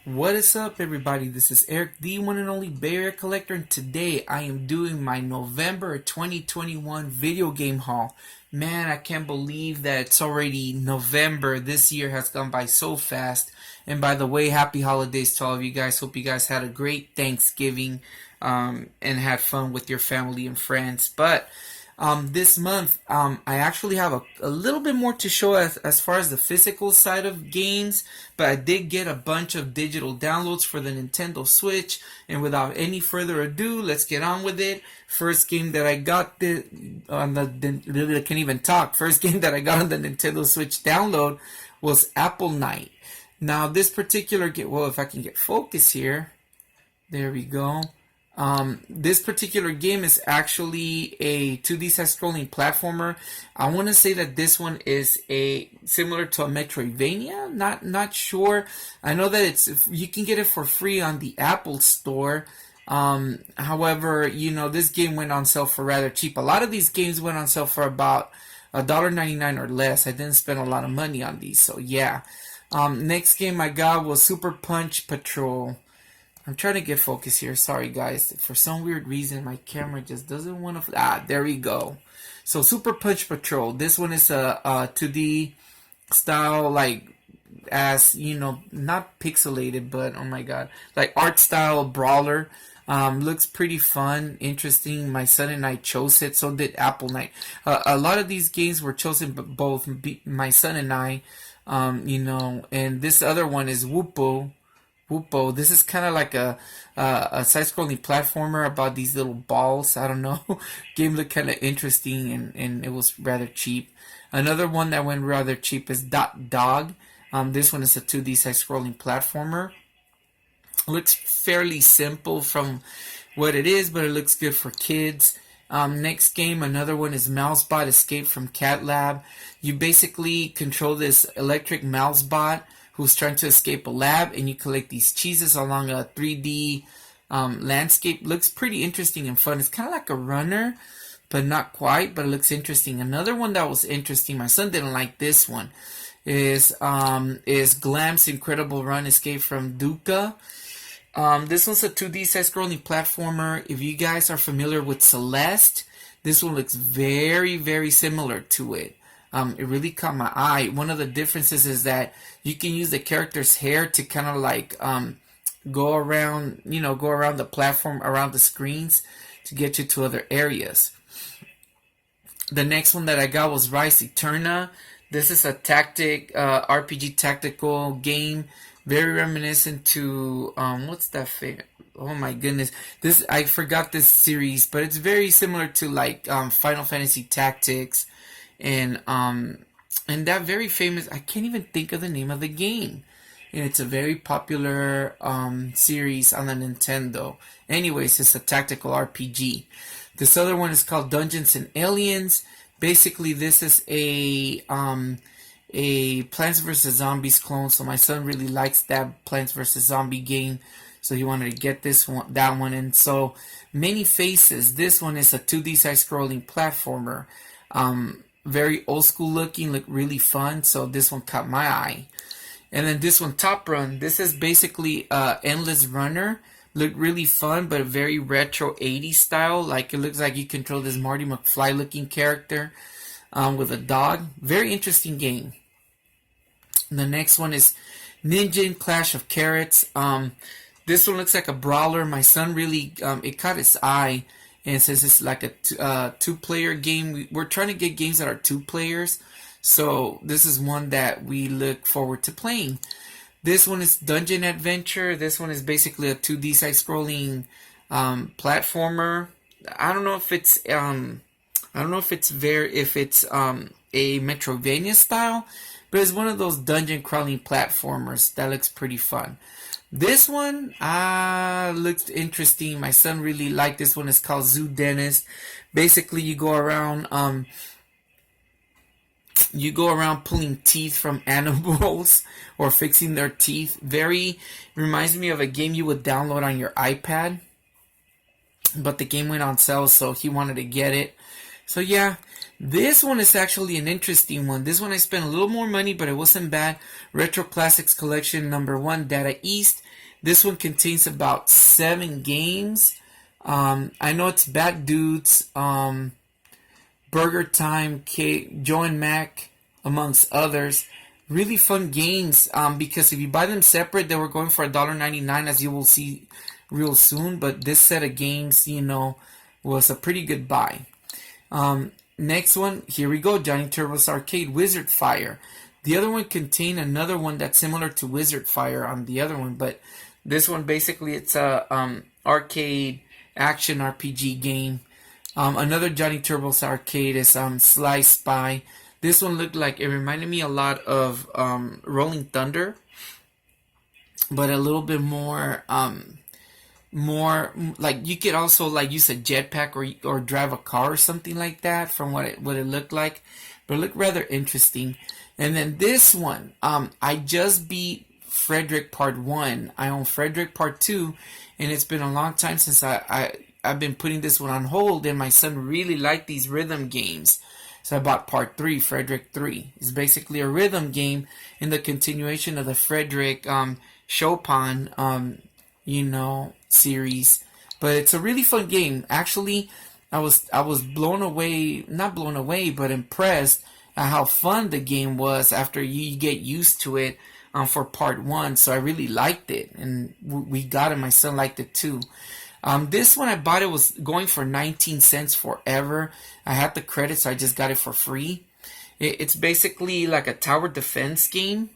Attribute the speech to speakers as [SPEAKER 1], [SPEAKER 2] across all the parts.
[SPEAKER 1] What is up, everybody? This is Eric, the one and only Bay Area Collector, and today I am doing my November 2021 video game haul. Man, I can't believe that it's already November. This year has gone by so fast. And by the way, happy holidays to all of you guys. Hope you guys had a great Thanksgiving and had fun with your family and friends. But this month, I actually have a little bit more to show as far as the physical side of games, but I did get a bunch of digital downloads for the Nintendo Switch, and without any further ado, let's get on with it. First game that I got I can't even talk. First game that I got on the Nintendo Switch download was Apple Night. Now, this particular game, well, if I can get focus here, there we go. This particular game is actually a 2D side-scrolling platformer. I want to say that this one is similar to a Metroidvania. Not sure. I know that you can get it for free on the Apple Store. However, this game went on sale for rather cheap. A lot of these games went on sale for about $1.99 or less. I didn't spend a lot of money on these, so yeah. Next game I got was Super Punch Patrol. I'm trying to get focus here. Sorry, guys. For some weird reason, my camera just doesn't want to... there we go. So, Super Punch Patrol. This one is a 2D style, not pixelated, but, oh my god, like art style brawler. Looks pretty fun, interesting. My son and I chose it. So did Apple Night. A lot of these games were chosen by both my son and I. And this other one is Whoopo. This is kind of like a side-scrolling platformer about these little balls. I don't know. Game looked kind of interesting and it was rather cheap. Another one that went rather cheap is Dot Dog. This one is a 2D side-scrolling platformer. Looks fairly simple from what it is, but it looks good for kids. Next game, another one is Mousebot Escape from Cat Lab. You basically control this electric mousebot who's trying to escape a lab, and you collect these cheeses along a 3D landscape. Looks pretty interesting and fun. It's kind of like a runner, but not quite, but it looks interesting. Another one that was interesting, my son didn't like this one, is Glam's Incredible Run Escape from Duca. This one's a 2D side-scrolling platformer. If you guys are familiar with Celeste, this one looks very, very similar to it. It really caught my eye. One of the differences is that you can use the character's hair to kind of like go around the platform, around the screens to get you to other areas. The next one that I got was Rise Eterna. This is a RPG tactical game, very reminiscent to what's that thing? Oh my goodness, I forgot this series, but it's very similar to like Final Fantasy Tactics. And that very famous, I can't even think of the name of the game. And it's a very popular series on the Nintendo. Anyways, it's a tactical RPG. This other one is called Dungeons and Aliens. Basically, this is a Plants vs. Zombies clone. So my son really likes that Plants vs. Zombie game. So he wanted to get that one. And so, Many Faces. This one is a 2D side-scrolling platformer. Very old school looking, look really fun, so this one caught my eye. And then this one, Top Run. This is basically Endless Runner. Looked really fun, but a very retro 80s style. Like it looks like you control this Marty McFly looking character with a dog. Very interesting game. The next one is Ninja Clash of Carrots. This one looks like a brawler. My son really, it caught his eye. And since it's like a two-player game, we're trying to get games that are 2 players. So this is one that we look forward to playing. This one is Dungeon Adventure. This one is basically a 2D side-scrolling platformer. I don't know if it's a Metroidvania style, but it's one of those dungeon crawling platformers that looks pretty fun. This one looks interesting. My son really liked this one. It's called Zoo Dentist. Basically, you go around pulling teeth from animals or fixing their teeth. Very reminds me of a game you would download on your iPad. But the game went on sale, so he wanted to get it. So yeah, This one is actually an interesting one. This one I spent a little more money, but it wasn't bad. Retro Classics Collection #1, Data East. This one contains about 7 games. I know it's Bad Dudes, Burger Time, Joe and Mac, amongst others. Really fun games, because if you buy them separate, they were going for $1.99, as you will see real soon. But this set of games, was a pretty good buy. Next one, here we go, Johnny Turbo's Arcade, Wizard Fire. The other one contained another one that's similar to Wizard Fire on the other one, but this one basically it's a arcade action RPG game. Another Johnny Turbo's Arcade is Sly Spy. This one looked like, it reminded me a lot of Rolling Thunder, but a little bit more like you could also like use a jetpack or drive a car or something like that from what it looked like, but it looked rather interesting. And then this one, I just beat Frederick Part 1. I own Frederick Part 2, and it's been a long time since I've been putting this one on hold, and my son really liked these rhythm games. So I bought Part 3, Frederick 3. It's basically a rhythm game in the continuation of the Frederick Chopin series. But it's a really fun game. Actually, I was blown away, not blown away, but impressed at how fun the game was after you get used to it for Part 1. So I really liked it, and we got it. My son liked it too. This one I bought, it was going for 19 cents forever. I had the credit, so I just got it for free. It's basically like a tower defense game,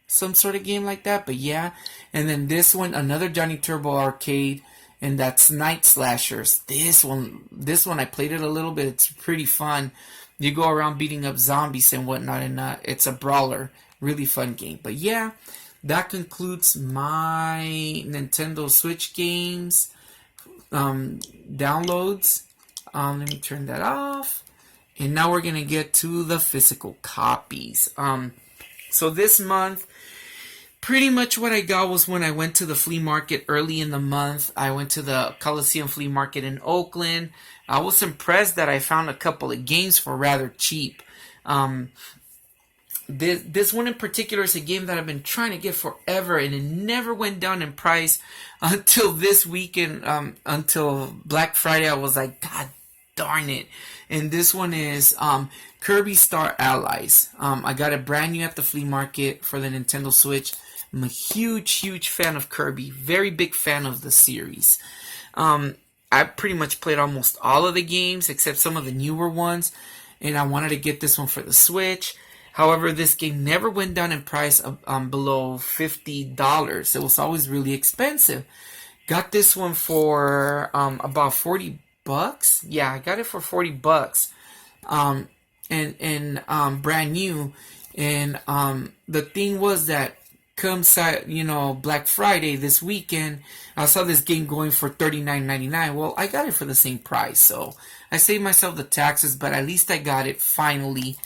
[SPEAKER 1] some sort of game like that, but yeah. And then this one, another Johnny Turbo Arcade, and that's Night Slashers. This one I played it a little bit. It's pretty fun. You go around beating up zombies and whatnot, and it's a brawler. Really fun game. But yeah, that concludes my Nintendo Switch games downloads. Let me turn that off. And now we're going to get to the physical copies. So this month, pretty much what I got was when I went to the flea market early in the month. I went to the Coliseum Flea Market in Oakland. I was impressed that I found a couple of games for rather cheap. This one in particular is a game that I've been trying to get forever, and it never went down in price until this weekend, until Black Friday. I was like, God darn it. And this one is Kirby Star Allies. I got it brand new at the flea market for the Nintendo Switch. I'm a huge fan of Kirby. Very big fan of the series. I pretty much played almost all of the games except some of the newer ones, and I wanted to get this one for the Switch. However, this game never went down in price below $50. It was always really expensive. Got this one for about $40. Yeah, I got it for $40. And brand new. And the thing was that come Black Friday this weekend, I saw this game going for $39.99. Well, I got it for the same price, so I saved myself the taxes, but at least I got it finally,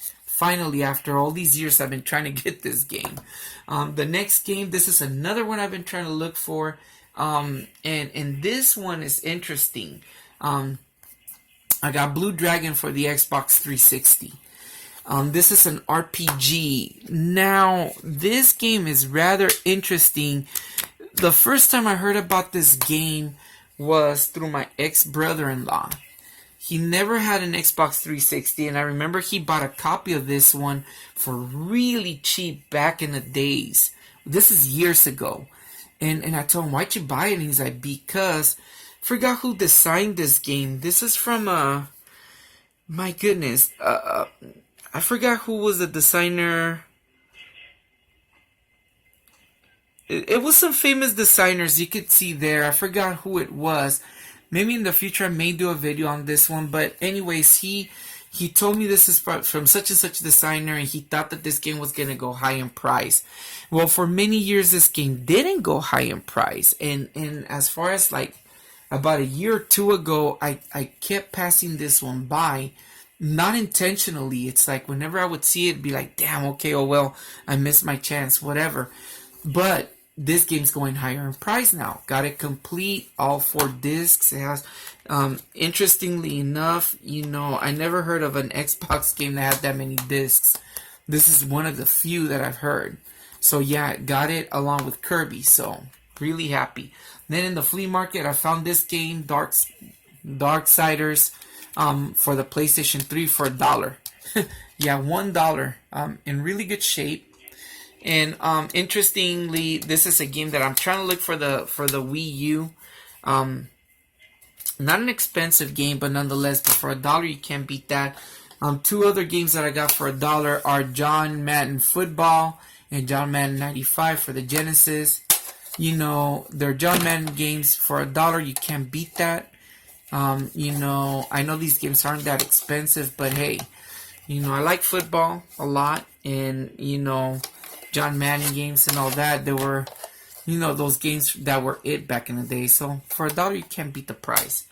[SPEAKER 1] after all these years I've been trying to get this game. The next game, this is another one I've been trying to look for, and this one is interesting. I got Blue Dragon for the Xbox 360. This is an RPG. Now, this game is rather interesting. The first time I heard about this game was through my ex-brother-in-law. He never had an Xbox 360, and I remember he bought a copy of this one for really cheap back in the days. This is years ago. And I told him, why'd you buy it? And he's like, because forgot who designed this game. This is from, my goodness, I forgot who was the designer. It was some famous designers you could see there. I forgot who it was. Maybe in the future I may do a video on this one. But anyways, he told me this is from such and such designer, and he thought that this game was going to go high in price. Well, for many years this game didn't go high in price. And as far as like about a year or two ago, I kept passing this one by. Not intentionally. It's like whenever I would see it, be like, damn, okay, oh well, I missed my chance, whatever. But this game's going higher in price now. Got it complete, all 4 discs. It has, interestingly enough, I never heard of an Xbox game that had that many discs. This is one of the few that I've heard. So yeah, got it along with Kirby. So really happy. Then in the flea market, I found this game, Darksiders, for the PlayStation 3 for $1. Yeah, $1. In really good shape. And interestingly, this is a game that I'm trying to look for the Wii U. Not an expensive game, but nonetheless, but for $1 you can't beat that. 2 other games that I got for $1 are John Madden Football and John Madden 95 for the Genesis. They're John Madden games for $1. You can't beat that. I know these games aren't that expensive, but hey, I like football a lot, and John Madden games and all that. There were, those games that were it back in the day. So for $1, you can't beat the price.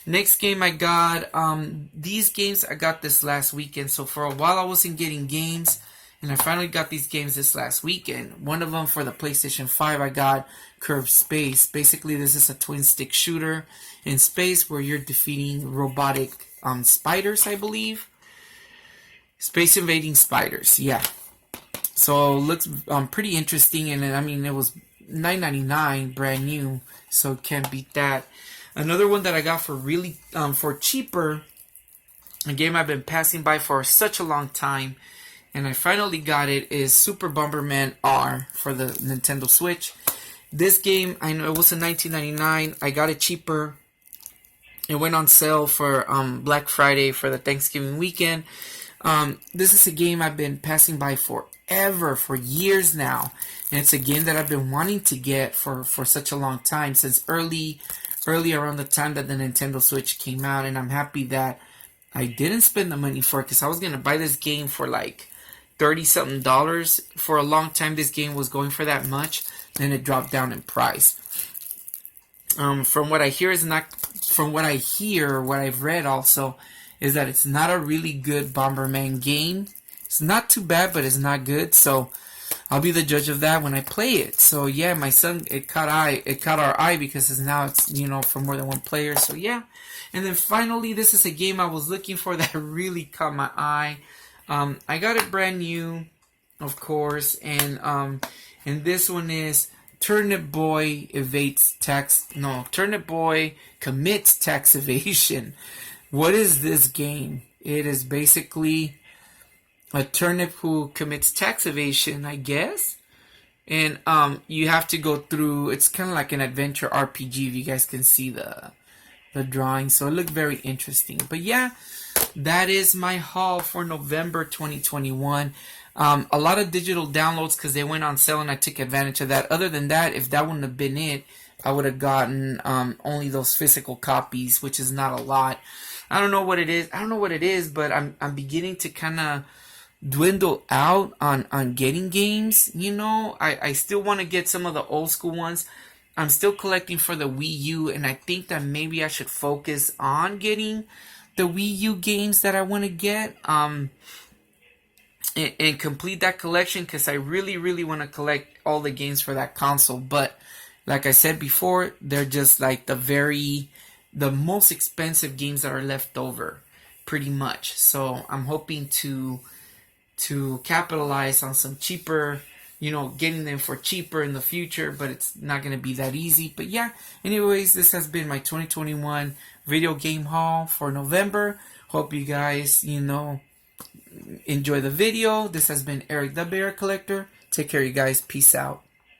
[SPEAKER 1] Next game I got, these games I got this last weekend. So for a while I wasn't getting games, and I finally got these games this last weekend. One of them for the PlayStation 5, I got Curved Space. Basically, this is a twin stick shooter in space where you're defeating robotic spiders, I believe. Space invading spiders, yeah. So it looks pretty interesting, and I mean, it was $9.99 brand new, so can't beat that. Another one that I got for for cheaper, a game I've been passing by for such a long time, and I finally got it, is Super Bomberman R for the Nintendo Switch. This game, I know it was in $19.99. I got it cheaper. It went on sale for Black Friday for the Thanksgiving weekend. This is a game I've been passing by forever, for years now, and it's a game that I've been wanting to get for such a long time, since early around the time that the Nintendo Switch came out, and I'm happy that I didn't spend the money for it, because I was gonna buy this game for like $30-something. For a long time this game was going for that much, then it dropped down in price. From what I hear, what I've read also, is that it's not a really good Bomberman game. It's not too bad, but it's not good. So I'll be the judge of that when I play it. So yeah, my son, it caught our eye because it's for more than one player. So yeah. And then finally, this is a game I was looking for that really caught my eye. I got it brand new, of course, and this one is Turnip Boy commits tax evasion. What is this game? It is basically a turnip who commits tax evasion, I guess. And you have to go through, it's kind of like an adventure RPG, if you guys can see the drawing. So it looked very interesting. But yeah, that is my haul for November 2021. A lot of digital downloads because they went on sale and I took advantage of that. Other than that, if that wouldn't have been it, I would have gotten only those physical copies, which is not a lot. I don't know what it is, but I'm beginning to kind of dwindle out on getting games. I still want to get some of the old school ones. I'm still collecting for the Wii U, and I think that maybe I should focus on getting the Wii U games that I want to get, and complete that collection, because I really, really want to collect all the games for that console. But like I said before, they're just like the most expensive games that are left over, pretty much. So I'm hoping to capitalize on some cheaper, getting them for cheaper in the future, but it's not going to be that easy. But yeah, anyways, this has been my 2021 video game haul for November. Hope you guys, enjoy the video. This has been Erik the Bear Collector. Take care, you guys. Peace out.